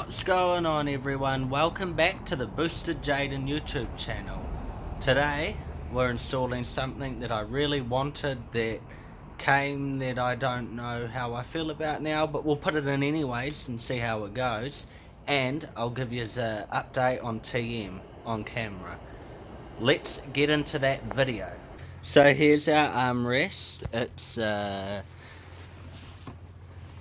What's going on, everyone? Welcome back to the Boosted Jaden YouTube channel. Today we're installing something that I really wanted that came that I don't know how I feel about now, but we'll put it in anyways and see how it goes, and I'll give you an update on TM on camera. Let's get into that video. So here's our armrest. It's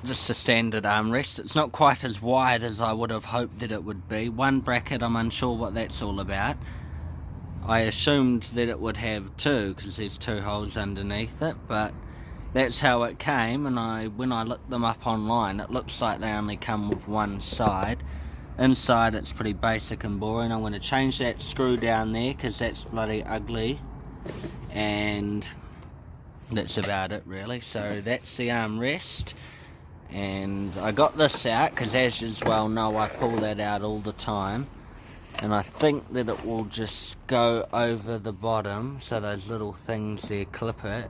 just a standard armrest. It's not quite as wide as I would have hoped that it would be. One bracket, I'm unsure what that's all about. I assumed that it would have two because there's two holes underneath it, but that's how it came. And when I looked them up online, it looks like they only come with one side. Inside it's pretty basic and boring. I'm going to change that screw down there because that's bloody ugly, and that's about it really. So that's the armrest. And I got this out because, as you well know, I pull that out all the time, and I think that it will just go over the bottom, so those little things there clip it,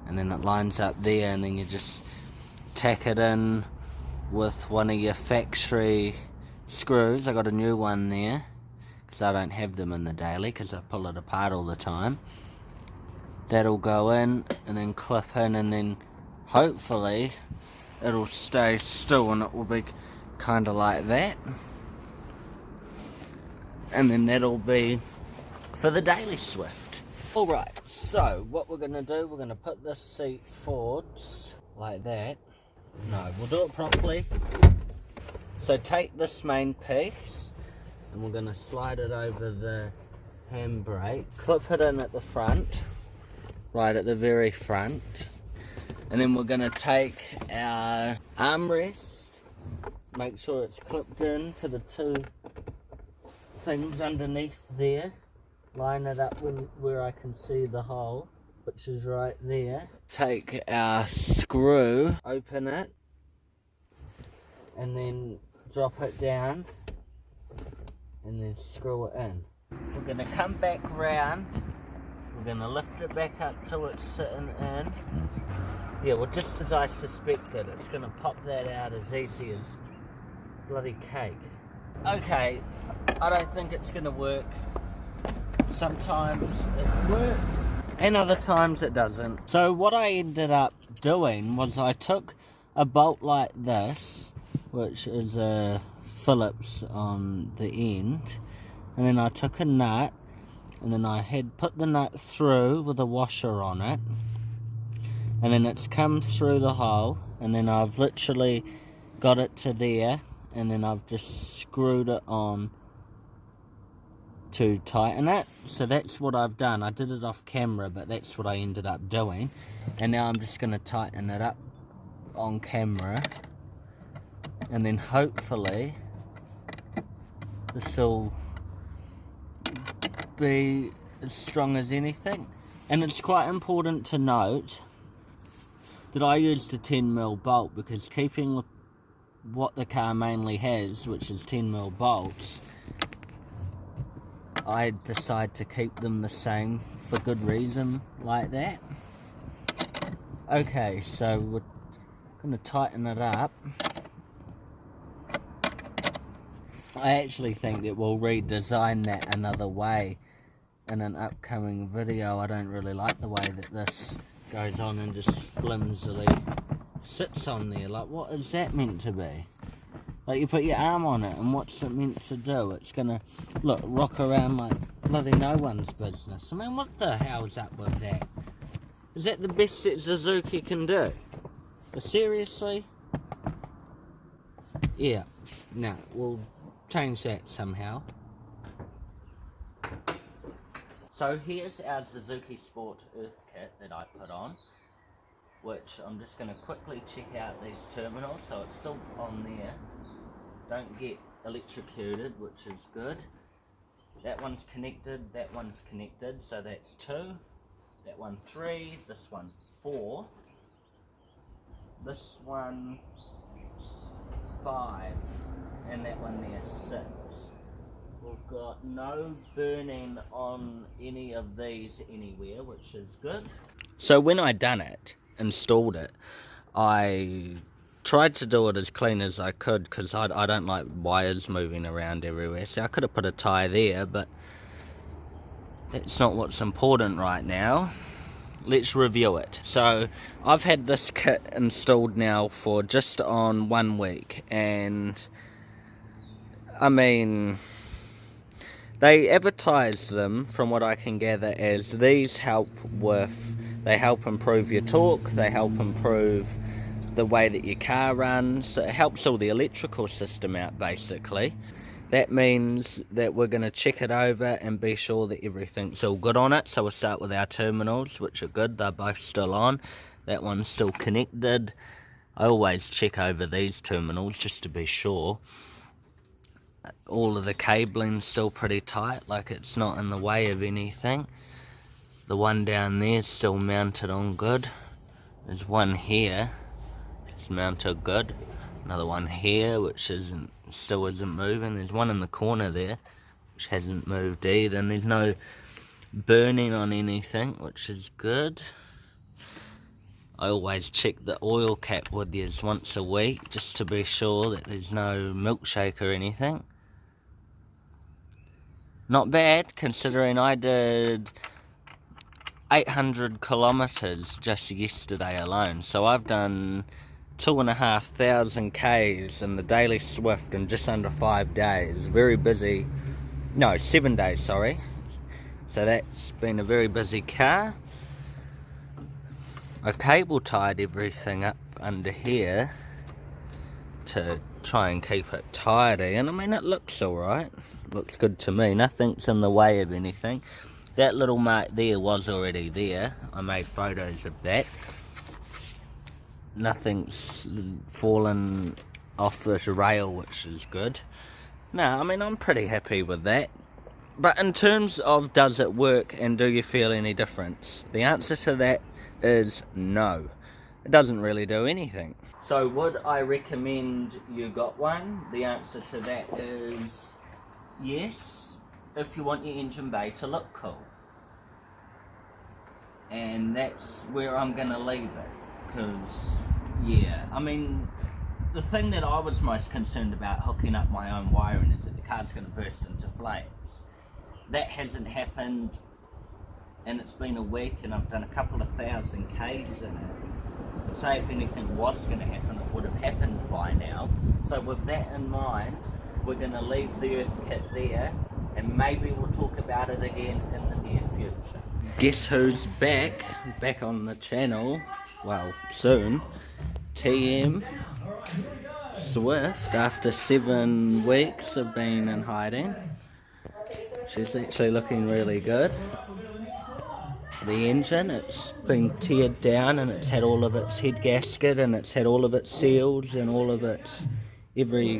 and then it lines up there, and then you just tack it in with one of your factory screws. I got a new one there because I don't have them in the daily because I pull it apart all the time. That'll go in and then clip in, and then hopefully it'll stay still, and it will be kind of like that, and then that'll be for the daily Swift. Alright, so what we're going to do, we're going to put this seat forwards like that. No, we'll do it properly. So take this main piece and we're going to slide it over the handbrake, clip it in at the front, right at the very front. And then we're going to take our armrest, make sure it's clipped in to the two things underneath there, line it up where I can see the hole, which is right there. Take our screw, open it, and then drop it down, and then screw it in. We're going to come back round, we're going to lift it back up till it's sitting in. Yeah, well, just as I suspected, it's going to pop that out as easy as bloody cake. Okay, I don't think it's going to work. Sometimes it works, and other times it doesn't. So what I ended up doing was I took a bolt like this, which is a Phillips on the end, and then I took a nut, and then I had put the nut through with a washer on it, and then it's come through the hole, and then I've literally got it to there, and then I've just screwed it on to tighten it. So that's what I've done. I did it off camera, but that's what I ended up doing. And now I'm just going to tighten it up on camera, and then hopefully this will be as strong as anything. And it's quite important to note that I used a 10mm bolt, because keeping with what the car mainly has, which is 10mm bolts, I decide to keep them the same for good reason like that. Okay, so we're going to tighten it up. I actually think that we'll redesign that another way in an upcoming video. I don't really like the way that this goes on and just flimsily sits on there. Like, what is that meant to be? Like, you put your arm on it, and what's it meant to do? It's gonna, look, rock around like bloody no one's business. I mean, what the hell's up with that? Is that the best that Suzuki can do? But seriously? Yeah, no, we'll change that somehow. So here's our Suzuki Sqaure Earth Kit that I put on, which I'm just going to quickly check out these terminals. So it's still on there, don't get electrocuted, which is good. That one's connected, that one's connected, so that's 2, that one 3, this one 4, this one 5, and that one there 6. We've got no burning on any of these anywhere, which is good. So when I done it, installed it, I tried to do it as clean as I could because I don't like wires moving around everywhere. So I could have put a tyre there, but that's not what's important right now. Let's review it. So I've had this kit installed now for just on 1 week, and I mean, they advertise them, from what I can gather, as these they help improve your torque, they help improve the way that your car runs. It helps all the electrical system out, basically. That means that we're going to check it over and be sure that everything's all good on it. So we'll start with our terminals, which are good. They're both still on. That one's still connected. I always check over these terminals just to be sure. All of the cabling's still pretty tight, like it's not in the way of anything. The one down there's still mounted on good. There's one here, it's mounted good. Another one here, which still isn't moving. There's one in the corner there, which hasn't moved either. And there's no burning on anything, which is good. I always check the oil cap with you once a week, just to be sure that there's no milkshake or anything. Not bad, considering I did 800 kilometers just yesterday alone. So I've done 2,500 Ks in the daily Swift in just under 5 days. Very busy. No, 7 days, sorry. So that's been a very busy car. I cable tied everything up under here to try and keep it tidy, and I mean, it looks alright. Looks good to me. Nothing's in the way of anything. That little mark there was already there. I made photos of that. Nothing's fallen off this rail, which is good. No, I mean, I'm pretty happy with that. But in terms of does it work and do you feel any difference, the answer to that is no. It doesn't really do anything. So would I recommend you got one? The answer to that is yes, if you want your engine bay to look cool. And that's where I'm going to leave it. Because, yeah, I mean, the thing that I was most concerned about hooking up my own wiring is that the car's going to burst into flames. That hasn't happened, and it's been a week, and I've done a couple of thousand Ks in it. So if anything was going to happen, it would have happened by now. So with that in mind, we're going to leave the Earth Kit there, and maybe we'll talk about it again in the near future. Guess who's back on the channel, well, soon. TM Sqaure, after 7 weeks of being in hiding. She's actually looking really good. The engine, it's been teared down, and it's had all of its head gasket, and it's had all of its seals and all of its every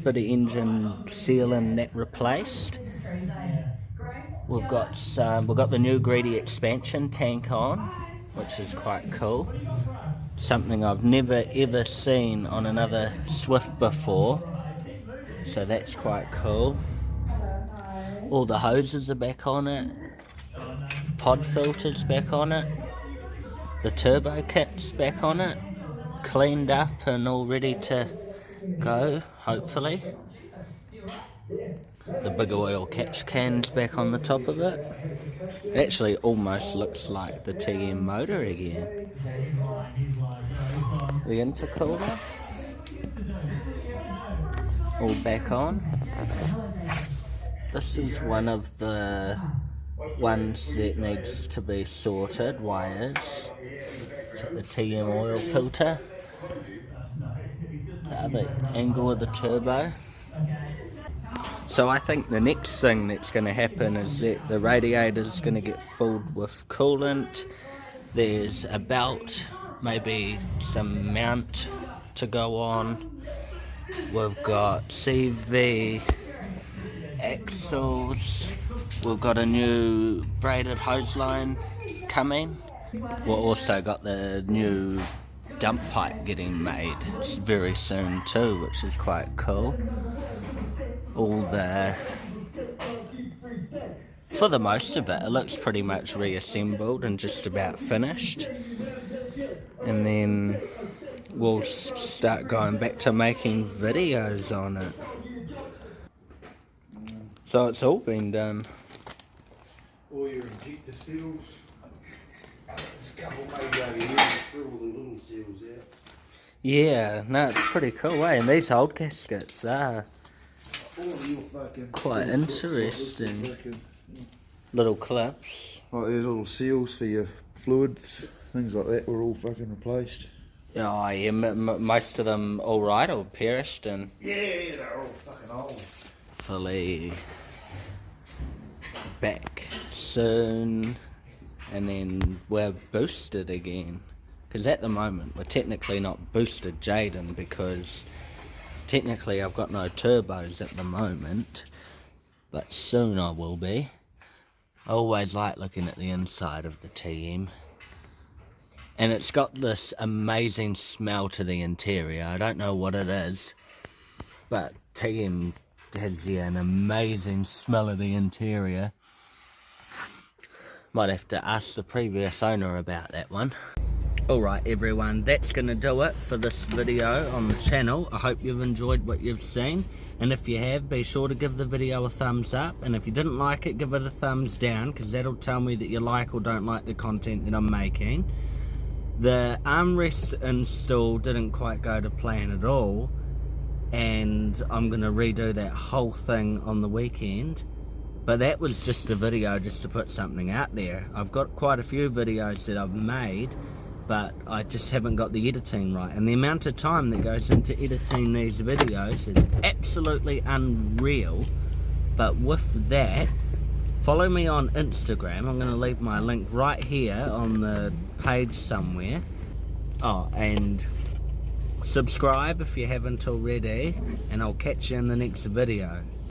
bit of engine seal and that replaced. We've got the new greedy expansion tank on, which is quite cool. Something I've never ever seen on another Swift before, so that's quite cool. All the hoses are back on it. Pod filters back on it. The turbo kit's back on it. Cleaned up and all ready to go, hopefully. The big oil catch can's back on the top of it. It actually almost looks like the TM motor again. The intercooler all back on. This is one of the ones that needs to be sorted, wires. The TM oil filter. The other angle of the turbo. So I think the next thing that's going to happen is that the radiator is going to get filled with coolant. There's a belt, maybe some mount to go on. We've got CV axles. We've got a new braided hose line coming. We've also got the new dump pipe getting made. It's very soon too, which is quite cool. For the most of it, it looks pretty much reassembled and just about finished. And then we'll start going back to making videos on it. So it's all been done. All your injector seals. There's a couple maybe over here, through all the little seals out. Yeah, no, it's pretty cool, eh? And these old gaskets are All your fucking quite little clips interesting. like this, Little clips. like there's little seals for your fluids, things like that were all fucking replaced. Oh yeah, most of them alright or perished and Yeah, they're all fucking old. fully back soon, and then we're boosted again. Because at the moment we're technically not boosted Jaden, because technically I've got no turbos at the moment, but soon I will be. I always like looking at the inside of the TM, and it's got this amazing smell to the interior. I don't know what it is, but TM has an amazing smell of the interior. Might have to ask the previous owner about that one. Alright everyone, that's going to do it for this video on the channel. I hope you've enjoyed what you've seen, and if you have, be sure to give the video a thumbs up, and if you didn't like it, give it a thumbs down, because that'll tell me that you like or don't like the content that I'm making. The armrest install didn't quite go to plan at all, and I'm going to redo that whole thing on the weekend. But that was just a video just to put something out there. I've got quite a few videos that I've made, but I just haven't got the editing right. And the amount of time that goes into editing these videos is absolutely unreal. But with that, follow me on Instagram. I'm going to leave my link right here on the page somewhere. Oh, and subscribe if you haven't already, and I'll catch you in the next video.